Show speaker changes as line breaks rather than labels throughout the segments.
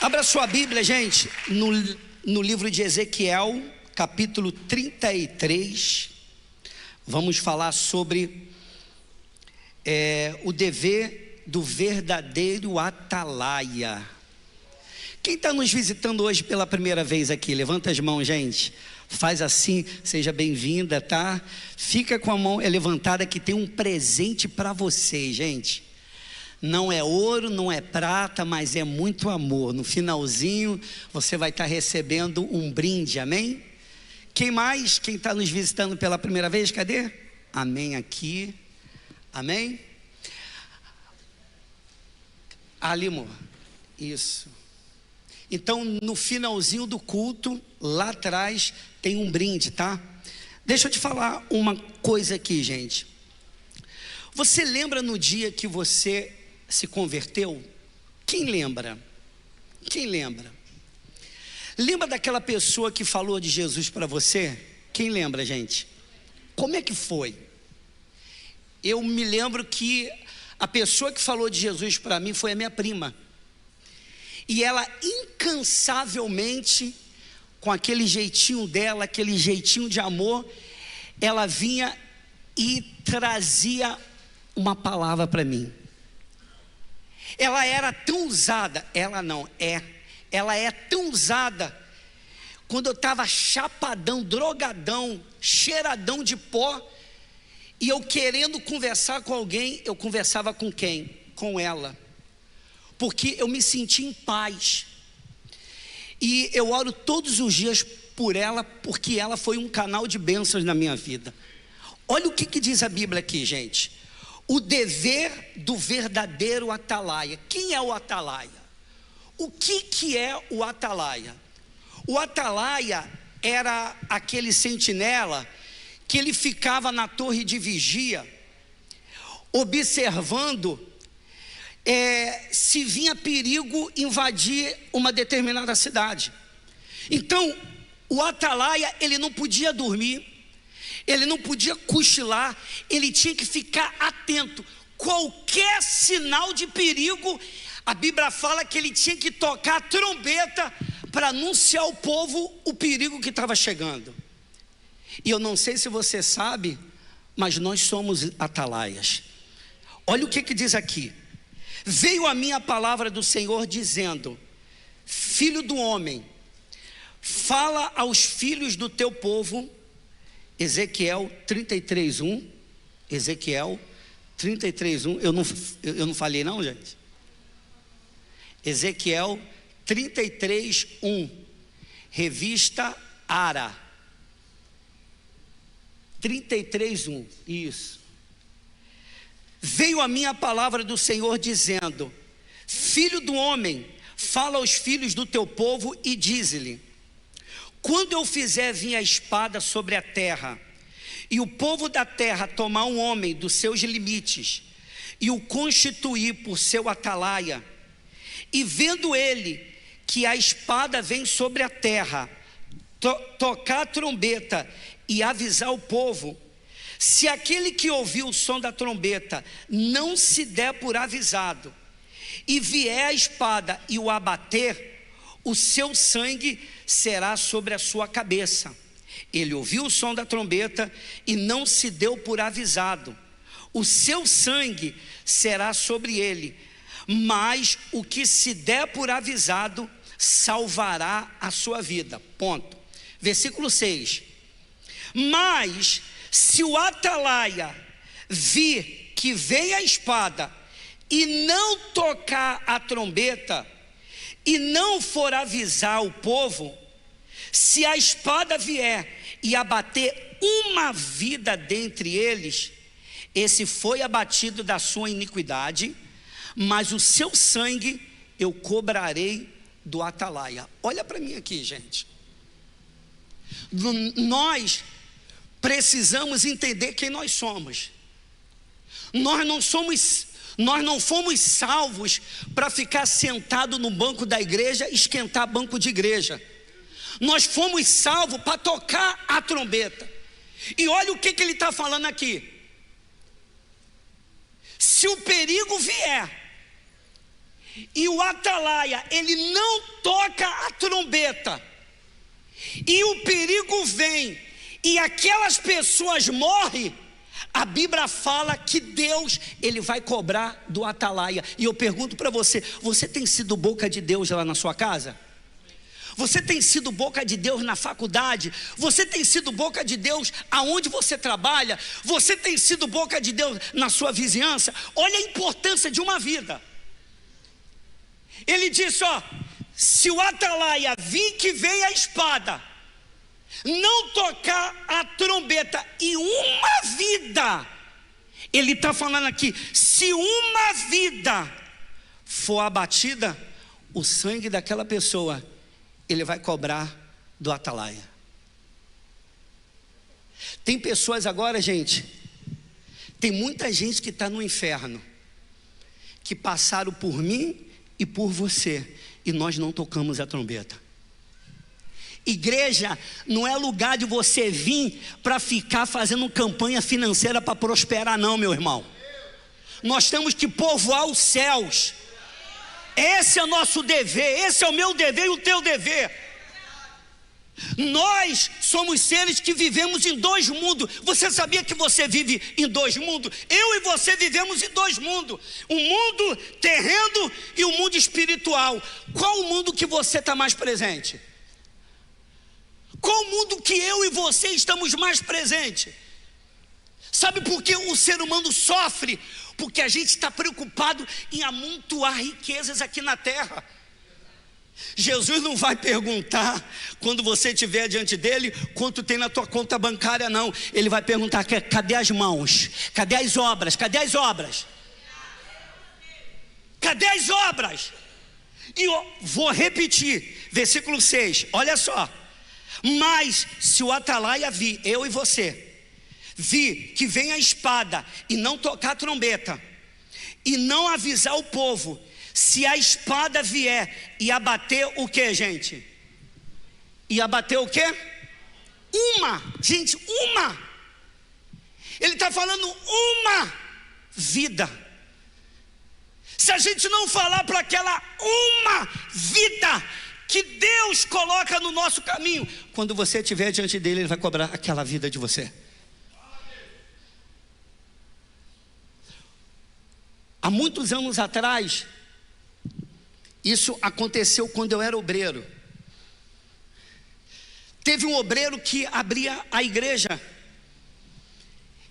Abra sua Bíblia, gente, no livro de Ezequiel, capítulo 33. Vamos falar sobre o dever do verdadeiro atalaia. Quem está nos visitando hoje pela primeira vez aqui? Levanta as mãos, gente. Faz assim, seja bem-vinda, tá? Fica com a mão levantada que tem um presente para você, gente. Não é ouro, não é prata, mas é muito amor. No finalzinho você vai estar recebendo um brinde, amém? Quem mais? Quem está nos visitando pela primeira vez? Cadê? Amém aqui, amém? Ali, amor, isso. Então no finalzinho do culto, lá atrás tem um brinde, tá? Deixa eu te falar uma coisa aqui, gente. Você lembra no dia que você se converteu? Quem lembra? Quem lembra? Lembra daquela pessoa que falou de Jesus para você? Quem lembra, gente? Como é que foi? Eu me lembro que a pessoa que falou de Jesus para mim foi a minha prima. E ela incansavelmente, com aquele jeitinho dela, aquele jeitinho de amor, ela vinha e trazia uma palavra para mim. Ela era tão usada, ela é tão usada. Quando eu estava chapadão, drogadão, cheiradão de pó, e eu querendo conversar com alguém, eu conversava com quem? Com ela, porque eu me sentia em paz. E eu oro todos os dias por ela, porque ela foi um canal de bênçãos na minha vida. Olha o que diz a Bíblia aqui, gente. O dever do verdadeiro atalaia. Quem é o atalaia? O que é o atalaia? O atalaia era aquele sentinela que ele ficava na torre de vigia, observando se vinha perigo invadir uma determinada cidade. Então o atalaia, ele não podia dormir, ele não podia cochilar, ele tinha que ficar atento. Qualquer sinal de perigo, a Bíblia fala que ele tinha que tocar a trombeta para anunciar ao povo o perigo que estava chegando. E eu não sei se você sabe, mas nós somos atalaias. Olha o que diz aqui. Veio a minha palavra do Senhor dizendo: filho do homem, fala aos filhos do teu povo. Ezequiel 33:1. Ezequiel 33:1. Eu não falei não, gente? Ezequiel 33:1. Revista Ara 33:1. Isso. Veio a minha palavra do Senhor dizendo: filho do homem, fala aos filhos do teu povo e dize-lhe: quando eu fizer vir a espada sobre a terra, e o povo da terra tomar um homem dos seus limites, e o constituir por seu atalaia, e vendo ele que a espada vem sobre a terra, tocar a trombeta e avisar o povo, se aquele que ouviu o som da trombeta não se der por avisado, e vier a espada e o abater, o seu sangue será sobre a sua cabeça. Ele ouviu o som da trombeta e não se deu por avisado, o seu sangue será sobre ele, mas o que se der por avisado salvará a sua vida. Ponto. Versículo 6. Mas se o atalaia vir que vem a espada e não tocar a trombeta, e não for avisar o povo, se a espada vier e abater uma vida dentre eles, esse foi abatido da sua iniquidade, mas o seu sangue eu cobrarei do atalaia. Olha para mim aqui, gente. Nós precisamos entender quem nós somos. Nós não fomos salvos para ficar sentado no banco da igreja, esquentar banco de igreja. Nós fomos salvos para tocar a trombeta. E olha o que ele está falando aqui. Se o perigo vier e o atalaia, ele não toca a trombeta, e o perigo vem, e aquelas pessoas morrem, a Bíblia fala que Deus, ele vai cobrar do atalaia. E eu pergunto para você, você tem sido boca de Deus lá na sua casa? Você tem sido boca de Deus na faculdade? Você tem sido boca de Deus aonde você trabalha? Você tem sido boca de Deus na sua vizinhança? Olha a importância de uma vida. Ele disse, ó, se o atalaia vir que vem a espada, não tocar a trombeta, e uma vida, ele está falando aqui, se uma vida for abatida, o sangue daquela pessoa, ele vai cobrar do atalaia. Tem pessoas agora, gente, tem muita gente que está no inferno, que passaram por mim e por você, e nós não tocamos a trombeta. Igreja não é lugar de você vir para ficar fazendo campanha financeira para prosperar, não, meu irmão. Nós temos que povoar os céus. Esse é o nosso dever, esse é o meu dever e o teu dever. Nós somos seres que vivemos em dois mundos. Você sabia que você vive em dois mundos? Eu e você vivemos em dois mundos: o mundo terreno e o mundo espiritual. Qual o mundo que você está mais presente? Qual o mundo que eu e você estamos mais presentes? Sabe por que o ser humano sofre? Porque a gente está preocupado em amontoar riquezas aqui na terra. Jesus não vai perguntar, quando você estiver diante dele, quanto tem na tua conta bancária, não. Ele vai perguntar, cadê as mãos? Cadê as obras? Cadê as obras? Cadê as obras? E eu vou repetir, versículo 6, olha só. Mas se o atalaia vir, eu e você, vir que vem a espada e não tocar a trombeta, e não avisar o povo, se a espada vier e abater o que, gente? E abater o que? Uma, gente, uma. Ele está falando uma vida. Se a gente não falar para aquela uma vida que Deus coloca no nosso caminho, quando você estiver diante dele, ele vai cobrar aquela vida de você. Há muitos anos atrás, isso aconteceu quando eu era obreiro. Teve um obreiro que abria a igreja.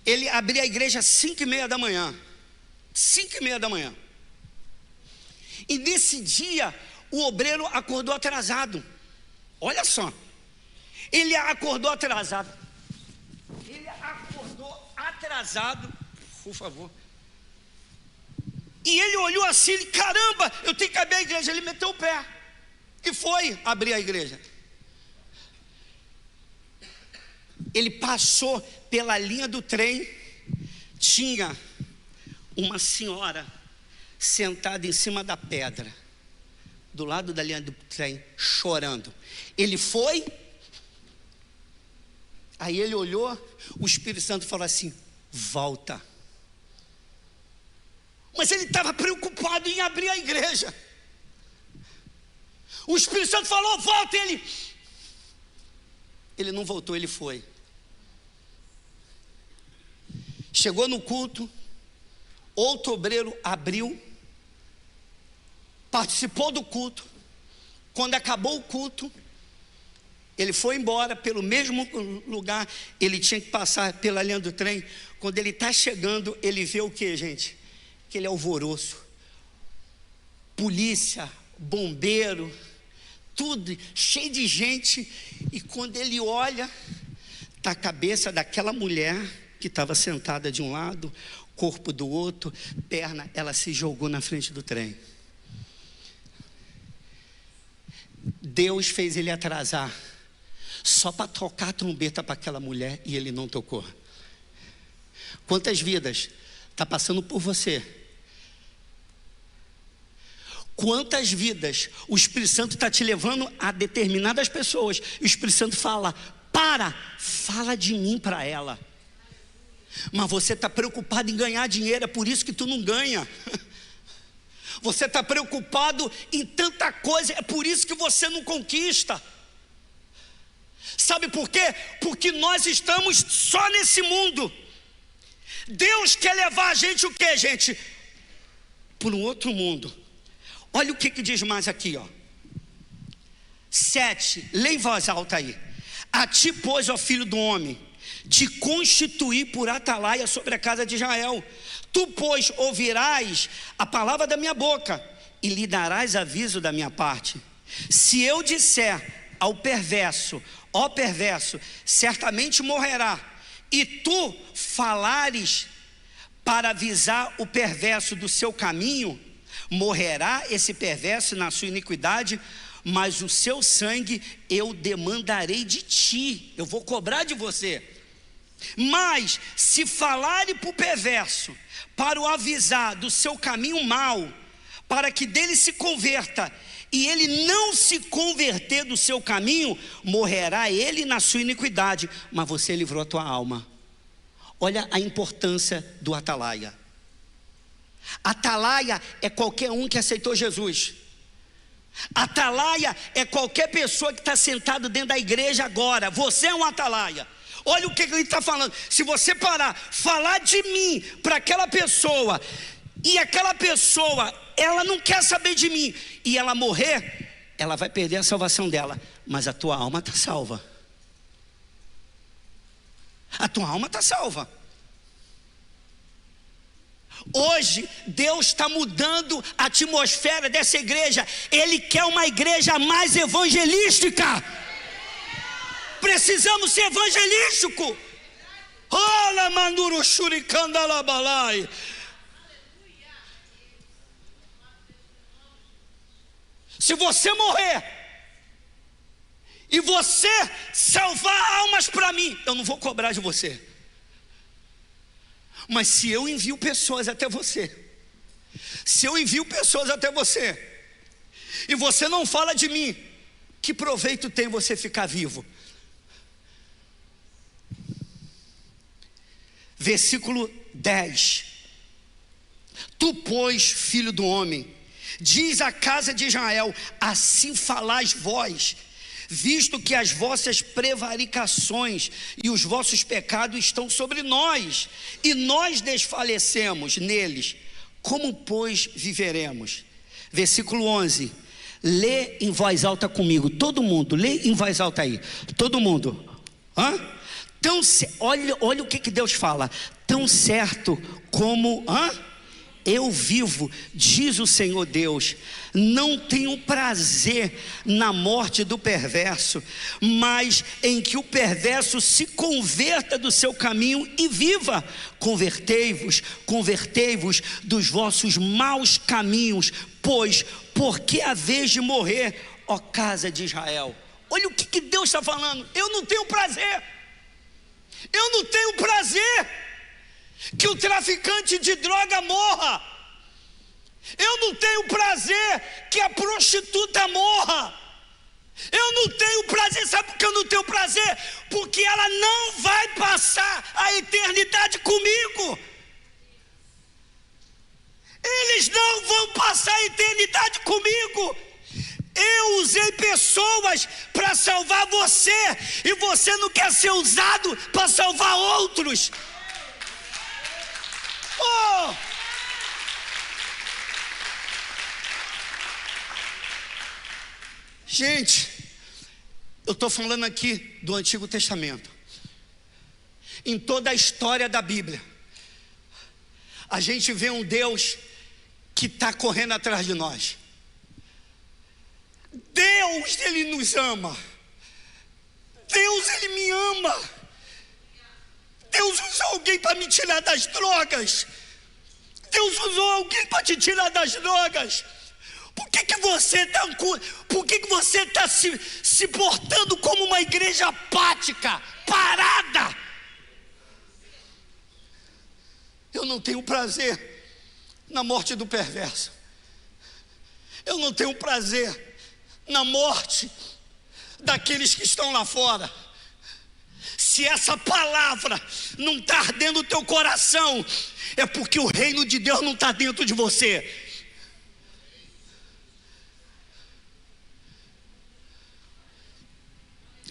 Ele abria a igreja às 5:30 da manhã. 5:30 da manhã. E nesse dia, o obreiro acordou atrasado. Olha só. Ele acordou atrasado. Ele acordou atrasado. Por favor. E ele olhou assim, caramba, eu tenho que abrir a igreja. Ele meteu o pé e foi abrir a igreja. Ele passou pela linha do trem. Tinha uma senhora sentada em cima da pedra, do lado da linha do trem, chorando. Ele foi, aí ele olhou, o Espírito Santo falou assim, volta. Mas ele estava preocupado em abrir a igreja. O Espírito Santo falou, volta. Ele não voltou, ele foi. Chegou no culto, outro obreiro abriu, participou do culto. Quando acabou o culto, ele foi embora pelo mesmo lugar. Ele tinha que passar pela linha do trem. Quando ele está chegando, ele vê o que, gente? Aquele alvoroço, polícia, bombeiro, tudo cheio de gente. E quando ele olha, está a cabeça daquela mulher que estava sentada de um lado, corpo do outro, perna, ela se jogou na frente do trem. Deus fez ele atrasar só para tocar a trombeta para aquela mulher, e ele não tocou. Quantas vidas está passando por você? Quantas vidas o Espírito Santo está te levando a determinadas pessoas, e o Espírito Santo fala, fala de mim para ela. Mas você está preocupado em ganhar dinheiro, é por isso que tu não ganha. Você está preocupado em tanta coisa, é por isso que você não conquista. Sabe por quê? Porque nós estamos só nesse mundo. Deus quer levar a gente o quê, gente? Por um outro mundo. Olha o que diz mais aqui, ó. 7, lê em voz alta aí. A ti, pois, ó filho do homem, te constituí por atalaia sobre a casa de Israel. Tu, pois, ouvirás a palavra da minha boca e lhe darás aviso da minha parte. Se eu disser ao perverso, ó perverso, certamente morrerá, e tu falares para avisar o perverso do seu caminho, morrerá esse perverso na sua iniquidade, mas o seu sangue eu demandarei de ti, eu vou cobrar de você. Mas se falarem para o perverso, para o avisar do seu caminho mau, para que dele se converta, e ele não se converter do seu caminho, morrerá ele na sua iniquidade, mas você livrou a tua alma. Olha a importância do atalaia. Atalaia é qualquer um que aceitou Jesus. Atalaia é qualquer pessoa que está sentado dentro da igreja agora. Você é um atalaia. Olha o que ele está falando. Se você falar de mim para aquela pessoa, e aquela pessoa, ela não quer saber de mim, e ela morrer, ela vai perder a salvação dela, mas a tua alma está salva. A tua alma está salva. Hoje Deus está mudando a atmosfera dessa igreja. Ele quer uma igreja mais evangelística. Precisamos ser evangelístico. Olha, Manduru Shurikandalabalai. Se você morrer e você salvar almas para mim, eu não vou cobrar de você. Mas se eu envio pessoas até você, e você não fala de mim, que proveito tem você ficar vivo? Versículo 10. Tu, pois, filho do homem, diz à casa de Israel: assim falais vós, visto que as vossas prevaricações e os vossos pecados estão sobre nós, e nós desfalecemos neles, como pois viveremos? Versículo 11, lê em voz alta comigo, todo mundo, lê em voz alta aí, todo mundo. Então, olha o que Deus fala: tão certo como eu vivo, diz o Senhor Deus, não tenho prazer na morte do perverso, mas em que o perverso se converta do seu caminho e viva. Convertei-vos dos vossos maus caminhos, pois porque a vez de morrer, ó casa de Israel. Olha o que Deus está falando. Eu não tenho prazer que o traficante de droga morra. Eu não tenho prazer que a prostituta morra. Eu não tenho prazer. Sabe por que eu não tenho prazer? Porque ela não vai passar a eternidade comigo. Eles não vão passar a eternidade comigo. Eu usei pessoas para salvar você, e você não quer ser usado para salvar outros. Gente, eu estou falando aqui do Antigo Testamento. Em toda a história da Bíblia, a gente vê um Deus que está correndo atrás de nós. Deus, Ele nos ama. Deus, Ele me ama. Deus usou alguém para me tirar das drogas. Deus usou alguém para te tirar das drogas. Por que você está se portando como uma igreja apática, parada? Eu não tenho prazer na morte do perverso. Eu não tenho prazer na morte daqueles que estão lá fora. Se essa palavra não está ardendo no teu coração, é porque o reino de Deus não está dentro de você.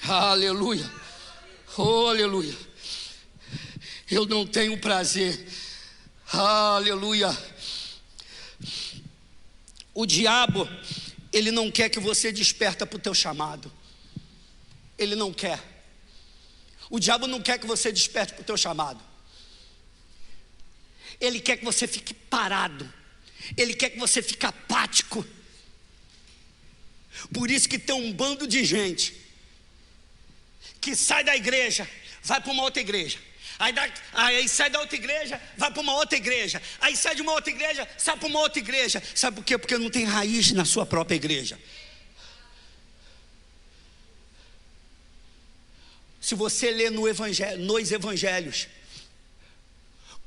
Aleluia. Oh, aleluia. Eu não tenho prazer. Aleluia. O diabo, ele não quer que você desperta para o teu chamado. Ele não quer. O diabo não quer que você desperte para o teu chamado. Ele quer que você fique parado. Ele quer que você fique apático. Por isso que tem um bando de gente que sai da igreja, vai para uma outra igreja. Aí sai da outra igreja, vai para uma outra igreja. Aí sai de uma outra igreja, sai para uma outra igreja. Sabe por quê? Porque não tem raiz na sua própria igreja. Se você ler nos evangelhos,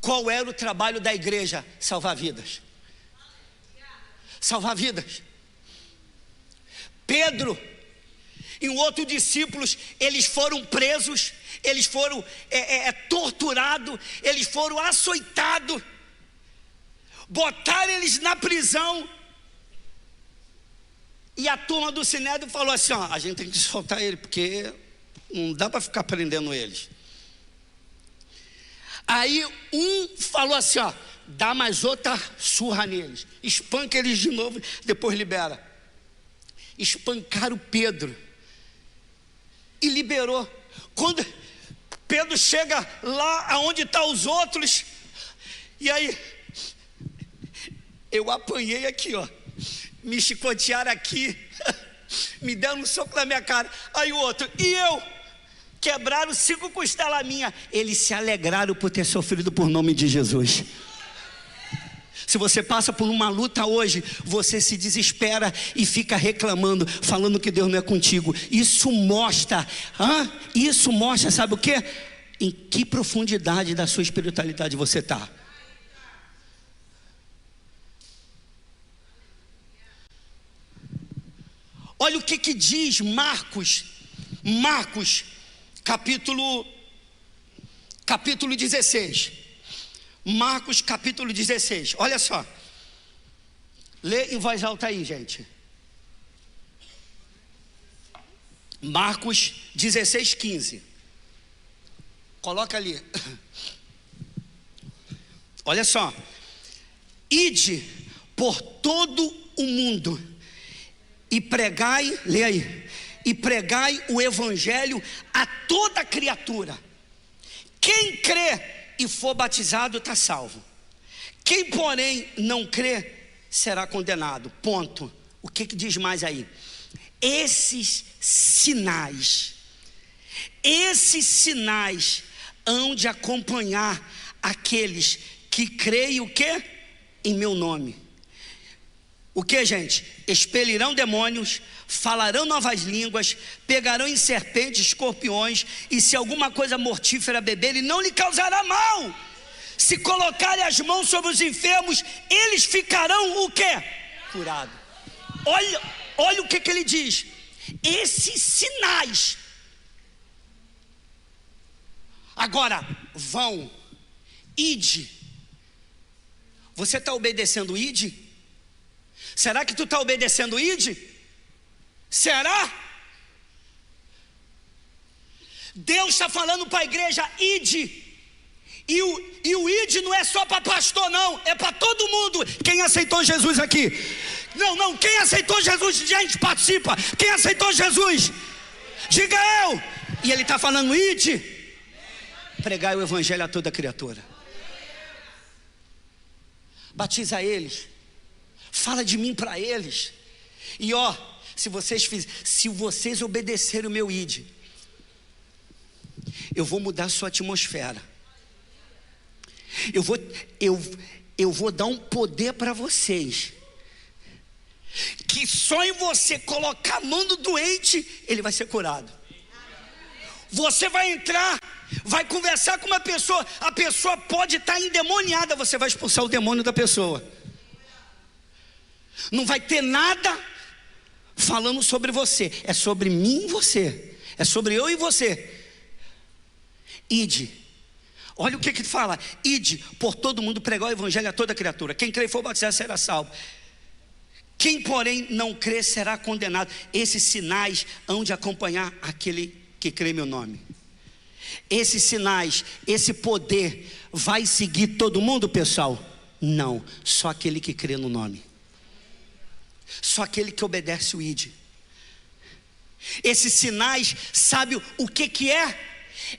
qual era o trabalho da igreja? Salvar vidas. Salvar vidas. Pedro e outros discípulos, eles foram presos, eles foram torturados, eles foram açoitados, botaram eles na prisão. E a turma do Sinédrio falou assim: ó, a gente tem que soltar ele, porque não dá para ficar prendendo eles. Aí um falou assim: ó, dá mais outra surra neles, espanca eles de novo, depois libera. Espancaram Pedro e liberou. Quando Pedro chega lá aonde estão os outros, e aí eu apanhei aqui, ó, me chicotearam aqui, me deram um soco na minha cara. Aí o outro, e eu? Quebraram 5 costelas minhas. Eles se alegraram por ter sofrido por nome de Jesus. Se você passa por uma luta hoje, você se desespera e fica reclamando, falando que Deus não é contigo. Isso mostra, sabe o quê? Em que profundidade da sua espiritualidade você está. Olha o que diz Marcos capítulo 16. Marcos capítulo 16, olha só. Lê em voz alta aí, gente. Marcos 16, 15. Coloca ali. Olha só. Ide por todo o mundo e pregai, lê aí, e pregai o evangelho a toda criatura. Quem crê e for batizado está salvo. Quem porém não crê será condenado. Ponto. O que diz mais aí? Esses sinais hão de acompanhar aqueles que creem o quê? Em meu nome. O que, gente? Expelirão demônios, falarão novas línguas, pegarão em serpentes, escorpiões, e se alguma coisa mortífera beberem, não lhe causará mal. Se colocarem as mãos sobre os enfermos, eles ficarão o quê? Curados. Olha o que ele diz. Esses sinais. Agora, vão, ide. Você está obedecendo o ide? Será que tu está obedecendo o ide? Será? Deus está falando para a igreja, ide. E o ide não é só para pastor não, é para todo mundo. Quem aceitou Jesus aqui? Não, quem aceitou Jesus, gente, participa. Quem aceitou Jesus? Diga eu. E ele está falando, ide, pregai o evangelho a toda criatura. Batiza eles, fala de mim para eles. E ó, se vocês obedecerem o meu ide, eu vou mudar a sua atmosfera. Eu vou dar um poder para vocês, que só em você colocar a mão no doente, ele vai ser curado. Você vai entrar, vai conversar com uma pessoa, a pessoa pode estar endemoniada, você vai expulsar o demônio da pessoa. Não vai ter nada falando sobre você, é sobre mim e você, é sobre eu e você. Ide. Olha o que fala: ide por todo mundo, pregar o evangelho a toda criatura. Quem crê e for batizado será salvo. Quem porém não crê será condenado. Esses sinais hão de acompanhar aquele que crê em meu nome. Esses sinais, esse poder vai seguir todo mundo, pessoal? Não, só aquele que crê no nome. Só aquele que obedece o ID. Esses sinais, sabe o que é?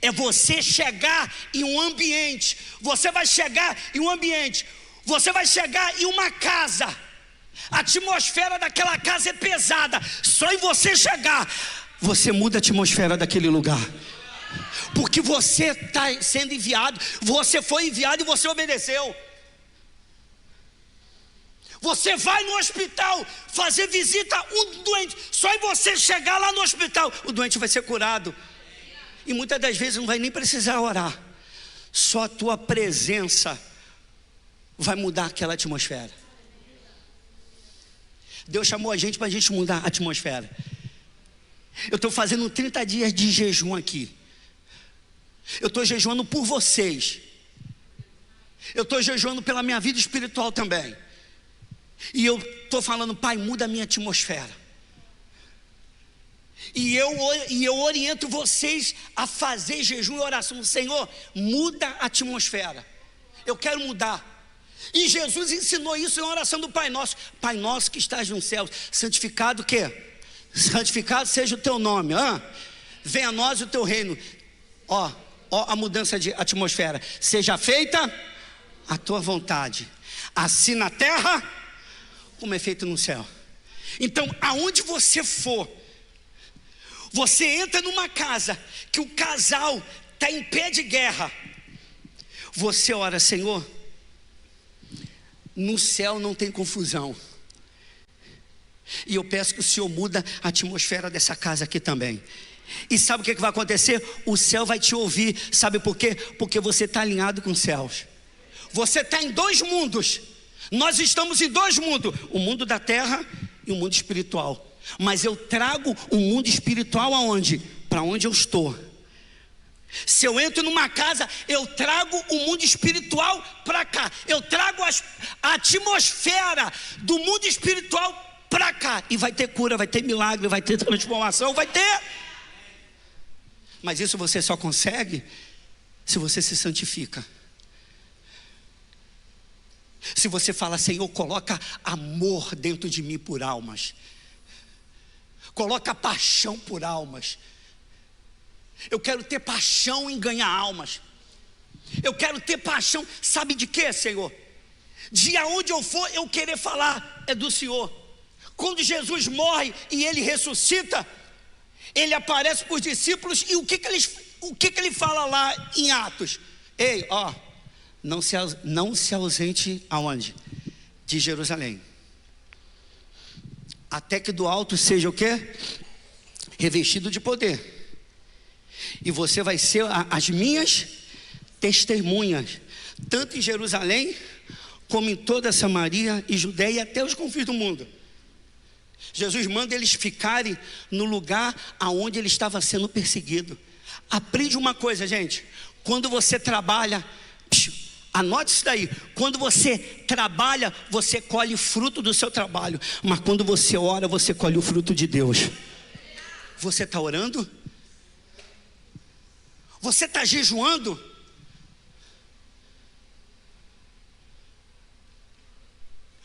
É você chegar em um ambiente. Você vai chegar em um ambiente. Você vai chegar em uma casa. A atmosfera daquela casa é pesada. Só em você chegar, você muda a atmosfera daquele lugar. Porque você está sendo enviado. Você foi enviado e você obedeceu. Você vai no hospital fazer visita a um doente. Só em você chegar lá no hospital, o doente vai ser curado. E muitas das vezes não vai nem precisar orar. Só a tua presença vai mudar aquela atmosfera. Deus chamou a gente para a gente mudar a atmosfera. Eu estou fazendo 30 dias de jejum aqui. Eu estou jejuando por vocês. Eu estou jejuando pela minha vida espiritual também. E eu estou falando, Pai, muda a minha atmosfera. E eu oriento vocês a fazer jejum e oração. Senhor, muda a atmosfera. Eu quero mudar. E Jesus ensinou isso em oração do Pai Nosso. Pai Nosso que estás nos céus, santificado o quê? Santificado seja o teu nome. Venha a nós o teu reino. Ó a mudança de atmosfera. Seja feita a tua vontade, assim na terra como é feito no céu. Então, aonde você for, você entra numa casa que o casal está em pé de guerra. Você ora, Senhor, no céu não tem confusão. E eu peço que o Senhor muda a atmosfera dessa casa aqui também. E sabe o que vai acontecer? O céu vai te ouvir. Sabe por quê? Porque você está alinhado com os céus. Você está em dois mundos. Nós estamos em dois mundos: o mundo da terra e o mundo espiritual. Mas eu trago o mundo espiritual aonde? Para onde eu estou. Se eu entro numa casa, eu trago o mundo espiritual para cá. Eu trago a atmosfera do mundo espiritual para cá. E vai ter cura, vai ter milagre, vai ter transformação, vai ter. Mas isso você só consegue se você se santifica. Se você fala, Senhor, coloca amor dentro de mim por almas. Coloca paixão por almas. Eu quero ter paixão em ganhar almas. Eu quero ter paixão, sabe de quê, Senhor? De aonde eu for, eu querer falar é do Senhor. Quando Jesus morre e Ele ressuscita, Ele aparece para os discípulos. E o que ele fala lá em Atos? Ei, não se ausente aonde? De Jerusalém, até que do alto seja o quê? Revestido de poder. E você vai ser as minhas testemunhas, tanto em Jerusalém, como em toda Samaria e Judeia e até os confins do mundo. Jesus manda eles ficarem no lugar aonde ele estava sendo perseguido. Aprende uma coisa, gente. Quando você trabalha, anote isso daí. Quando você trabalha, você colhe fruto do seu trabalho. Mas quando você ora, você colhe o fruto de Deus. Você está orando? Você está jejuando?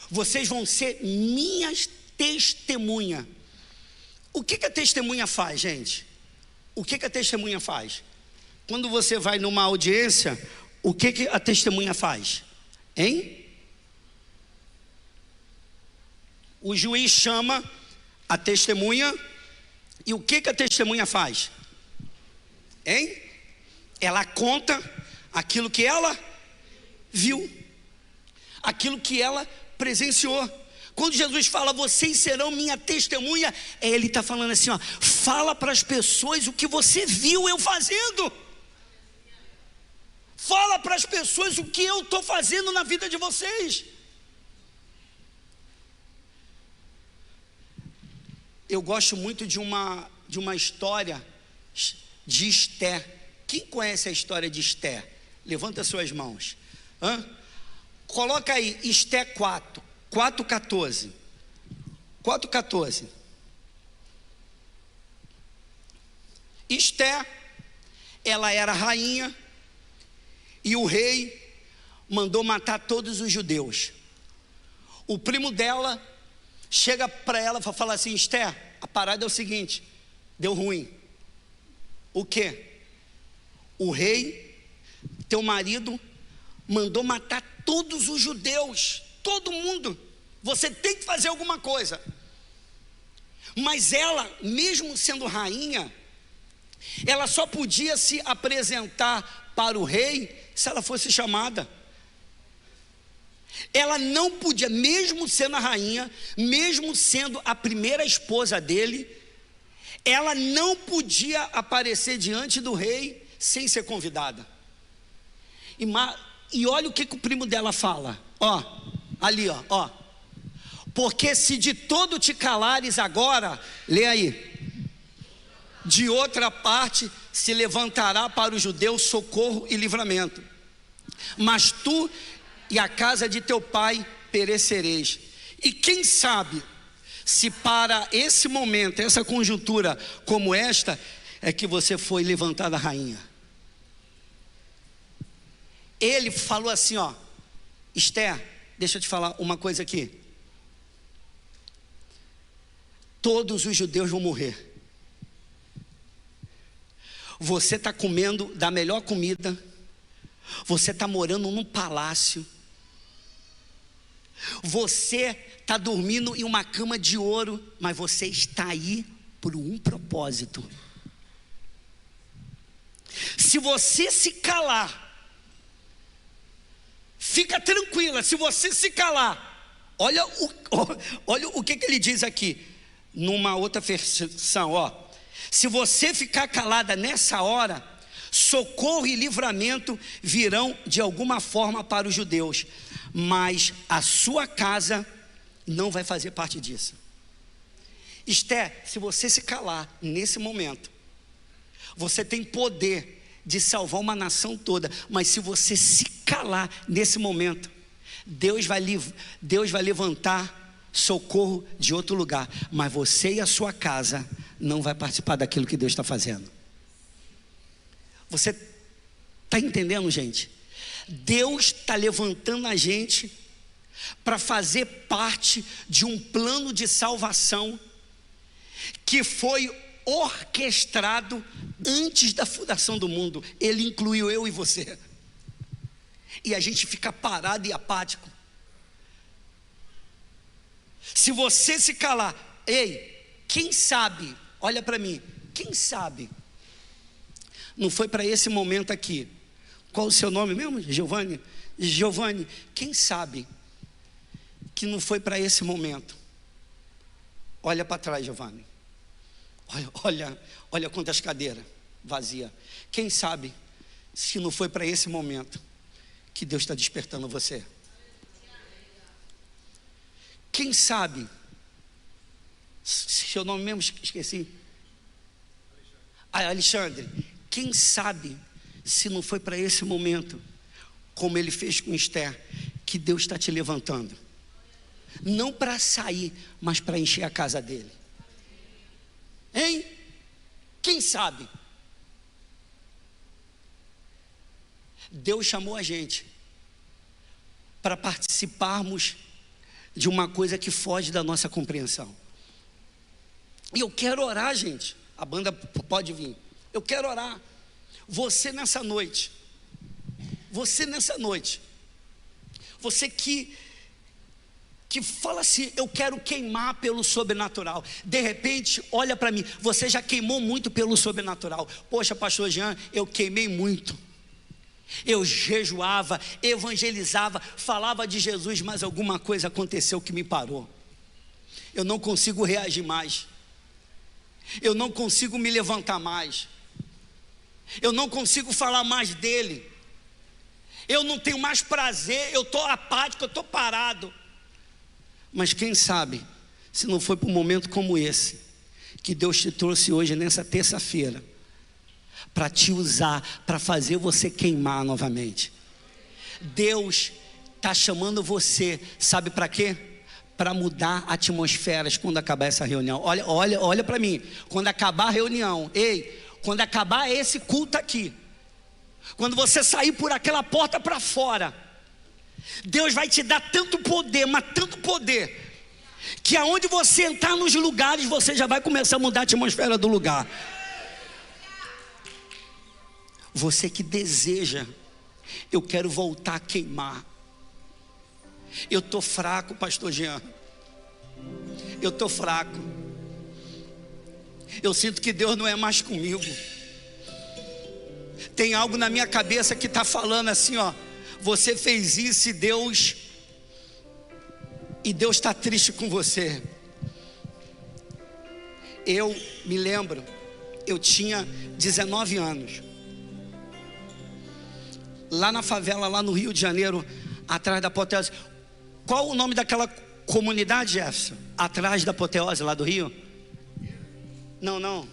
Vocês vão ser minhas testemunhas. O que a testemunha faz, gente? O que a testemunha faz? Quando você vai numa audiência, o que a testemunha faz? Hein? O juiz chama a testemunha. E o que a testemunha faz? Hein? Ela conta aquilo que ela viu, aquilo que ela presenciou. Quando Jesus fala, vocês serão minha testemunha, Ele está falando assim, fala para as pessoas o que você viu eu fazendo. Fala para as pessoas o que eu estou fazendo na vida de vocês. Eu gosto muito de uma história de Esté. Quem conhece a história de Esté? Levanta suas mãos. Coloca aí, Esté 4:14. 4:14. Esté, ela era rainha, e o rei mandou matar todos os judeus. O primo dela chega para ela e fala assim: Esté, a parada é o seguinte, deu ruim. O quê? O rei, teu marido, mandou matar todos os judeus, todo mundo. Você tem que fazer alguma coisa. Mas ela, mesmo sendo rainha, ela só podia se apresentar para o rei se ela fosse chamada. Ela não podia, mesmo sendo a rainha, mesmo sendo a primeira esposa dele, ela não podia aparecer diante do rei sem ser convidada. E olha o que o primo dela fala, ó, ali, ó. Porque se de todo te calares agora, lê aí, de outra parte se levantará para os judeus socorro e livramento, mas tu e a casa de teu pai perecereis. E quem sabe se para esse momento, essa conjuntura como esta, é que você foi levantada rainha. Ele falou assim, ó, Esther, deixa eu te falar uma coisa aqui. Todos os judeus vão morrer. Você está comendo da melhor comida, você está morando num palácio, você está dormindo em uma cama de ouro, mas você está aí por um propósito. Se você se calar, fica tranquila, se você se calar, olha o que ele diz aqui, numa outra versão, ó. Se você ficar calada nessa hora, socorro e livramento virão de alguma forma para os judeus, mas a sua casa não vai fazer parte disso. Esther, se você se calar nesse momento, você tem poder de salvar uma nação toda, mas se você se calar nesse momento, Deus vai levantar socorro de outro lugar, mas você e a sua casa não vai participar daquilo que Deus está fazendo. Você está entendendo, gente? Deus está levantando a gente para fazer parte de um plano de salvação que foi orquestrado antes da fundação do mundo. Ele incluiu eu e você, e a gente fica parado e apático. Se você se calar, ei, quem sabe, olha para mim, quem sabe não foi para esse momento aqui. Qual o seu nome mesmo? Giovanni? Giovanni, quem sabe que não foi para esse momento? Olha para trás, Giovanni. Olha quantas cadeiras vazias. Quem sabe se não foi para esse momento que Deus está despertando você? Quem sabe, seu nome mesmo esqueci, Alexandre, quem sabe se não foi para esse momento, como ele fez com Esther, que Deus está te levantando, não para sair, mas para encher a casa dele, hein? Quem sabe? Deus chamou a gente para participarmos de uma coisa que foge da nossa compreensão. E eu quero orar, gente. A banda pode vir. Eu quero orar. Você nessa noite, você que fala assim, eu quero queimar pelo sobrenatural. De repente, olha para mim, você já queimou muito pelo sobrenatural. Poxa, pastor Jean, eu queimei muito. Eu jejuava, evangelizava, falava de Jesus, mas alguma coisa aconteceu que me parou. Eu não consigo reagir mais. Eu não consigo me levantar mais. Eu não consigo falar mais dele. Eu não tenho mais prazer, eu estou apático, eu estou parado. Mas quem sabe, se não foi para um momento como esse, que Deus te trouxe hoje, nessa terça-feira, para te usar, para fazer você queimar novamente. Deus está chamando você, sabe para quê? Para mudar atmosferas quando acabar essa reunião. Olha para mim, quando acabar a reunião, ei, quando acabar esse culto aqui, quando você sair por aquela porta para fora, Deus vai te dar tanto poder, mas tanto poder, que aonde você entrar nos lugares, você já vai começar a mudar a atmosfera do lugar. Você que deseja, eu quero voltar a queimar. Eu estou fraco, pastor Jean. Eu estou fraco. Eu sinto que Deus não é mais comigo. Tem algo na minha cabeça que está falando assim, ó. Você fez isso e Deus está triste com você. Eu me lembro, eu tinha 19 anos. Lá na favela, lá no Rio de Janeiro, atrás da Apoteose. Qual o nome daquela comunidade, Jefferson? Atrás da Apoteose, lá do Rio? Não.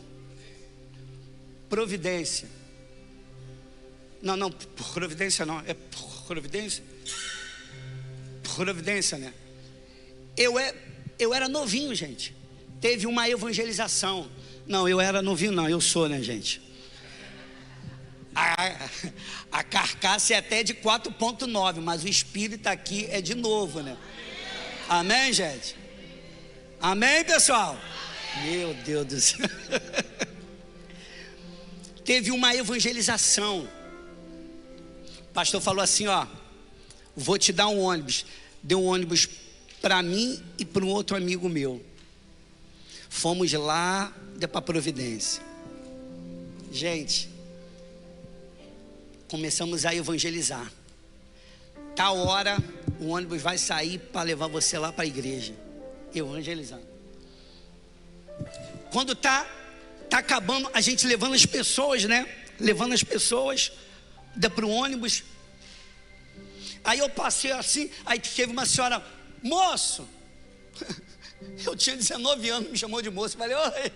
Providência. Não, Providência não. É Providência? Providência, né? Eu era novinho, gente. Teve uma evangelização. Não, eu era novinho não, eu sou, né, gente? A carcaça é até de 4.9, mas o espírito aqui é de novo, né? Amém, gente? Amém, pessoal? Meu Deus do céu. Teve uma evangelização. O pastor falou assim, ó, vou te dar um ônibus. Deu um ônibus para mim e para um outro amigo meu. Fomos lá, deu para Providência. Gente, começamos a evangelizar. Tal hora o ônibus vai sair para levar você lá para a igreja. Evangelizando. Quando tá acabando, a gente levando as pessoas, né? Levando as pessoas para o ônibus. Aí eu passei assim, aí teve uma senhora, moço. Eu tinha 19 anos, me chamou de moço. Falei, oi.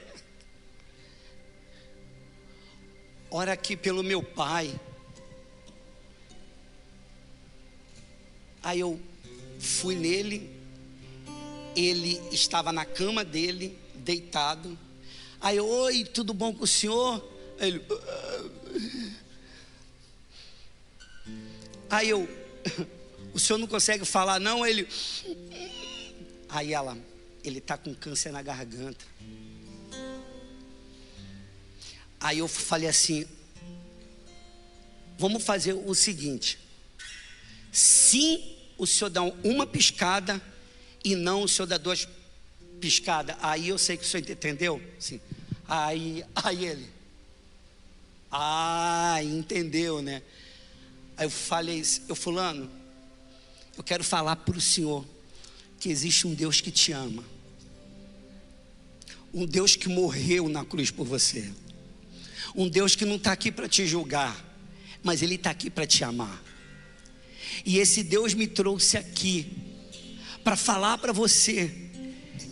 Ora aqui pelo meu pai. Aí eu fui nele, ele estava na cama dele, deitado. Aí eu, oi, tudo bom com o senhor? Ele, aí eu, o senhor não consegue falar não? Ele, aí ele está com câncer na garganta. Aí eu falei assim, vamos fazer o seguinte, se o senhor dá uma piscada e não o senhor dá 2 piscadas, aí eu sei que o senhor entendeu? Sim. Aí ele, entendeu, né? Aí eu falei, fulano, eu quero falar para o senhor que existe um Deus que te ama, um Deus que morreu na cruz por você, um Deus que não está aqui para te julgar, mas Ele está aqui para te amar. E esse Deus me trouxe aqui para falar para você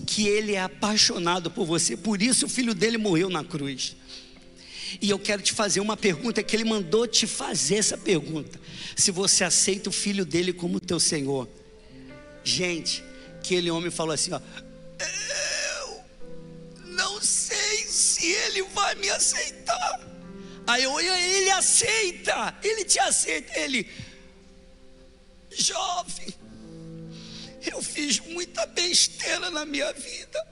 que Ele é apaixonado por você, por isso o filho dele morreu na cruz. E eu quero te fazer uma pergunta, que Ele mandou te fazer essa pergunta, se você aceita o filho dele como teu Senhor. Gente, aquele homem falou assim, ó, eu não sei se ele vai me aceitar. Aí eu, ele aceita, ele te aceita. Ele, jovem, eu fiz muita besteira na minha vida,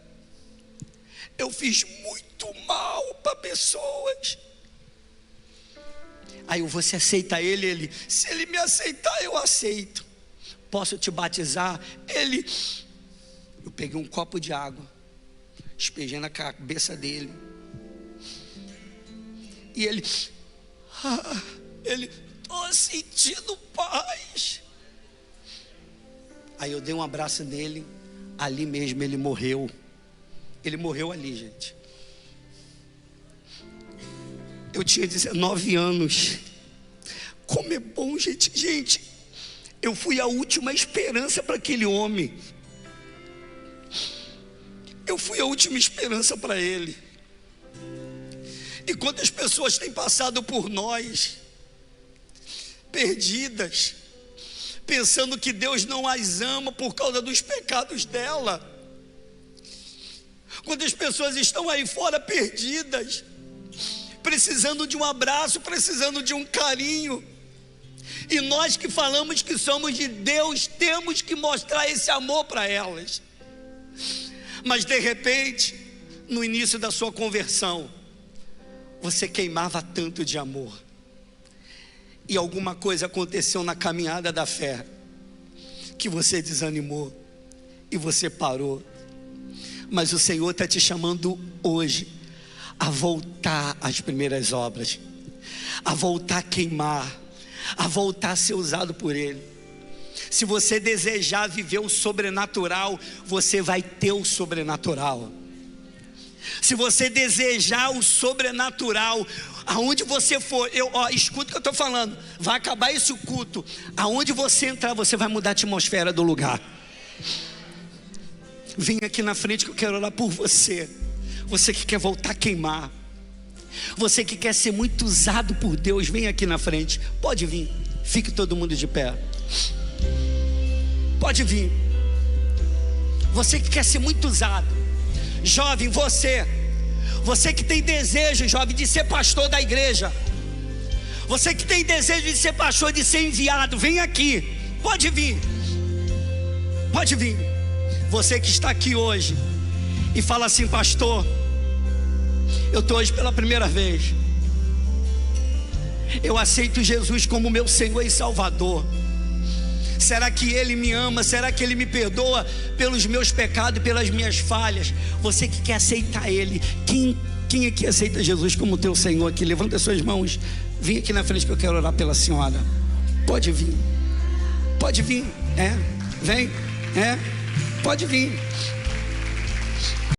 eu fiz muito mal para pessoas. Aí eu, você aceita ele? Ele, se ele me aceitar, eu aceito. Posso te batizar? Ele, eu peguei um copo de água, espejei na cabeça dele, e ele, tô sentindo paz. Aí eu dei um abraço nele, ali mesmo ele morreu. Ele morreu ali, gente. Eu tinha 19 anos. Como é bom, gente. Gente, eu fui a última esperança para aquele homem. Eu fui a última esperança para ele. E quantas pessoas têm passado por nós, perdidas, pensando que Deus não as ama por causa dos pecados dela. Quantas pessoas estão aí fora perdidas, precisando de um abraço, precisando de um carinho. E nós que falamos que somos de Deus, temos que mostrar esse amor para elas. Mas de repente, no início da sua conversão, você queimava tanto de amor, e alguma coisa aconteceu na caminhada da fé, que você desanimou, e você parou. Mas o Senhor está te chamando hoje a voltar às primeiras obras, a voltar a queimar, a voltar a ser usado por Ele. Se você desejar viver o sobrenatural, você vai ter o sobrenatural. Se você desejar o sobrenatural, aonde você for, escuta o que eu estou falando, vai acabar esse culto, aonde você entrar, você vai mudar a atmosfera do lugar. Vem aqui na frente que eu quero orar por você. Você que quer voltar a queimar, você que quer ser muito usado por Deus, vem aqui na frente. Pode vir, fique todo mundo de pé. Pode vir. Você que quer ser muito usado, jovem, você que tem desejo, jovem, de ser pastor da igreja, você que tem desejo de ser pastor, de ser enviado, vem aqui. Pode vir, pode vir. Você que está aqui hoje e fala assim: pastor, eu estou hoje pela primeira vez, eu aceito Jesus como meu Senhor e Salvador. Será que Ele me ama? Será que Ele me perdoa pelos meus pecados e pelas minhas falhas? Você que quer aceitar Ele, quem aqui aceita Jesus como teu Senhor aqui? Levanta suas mãos, vem aqui na frente que eu quero orar pela senhora. Pode vir, vem, pode vir.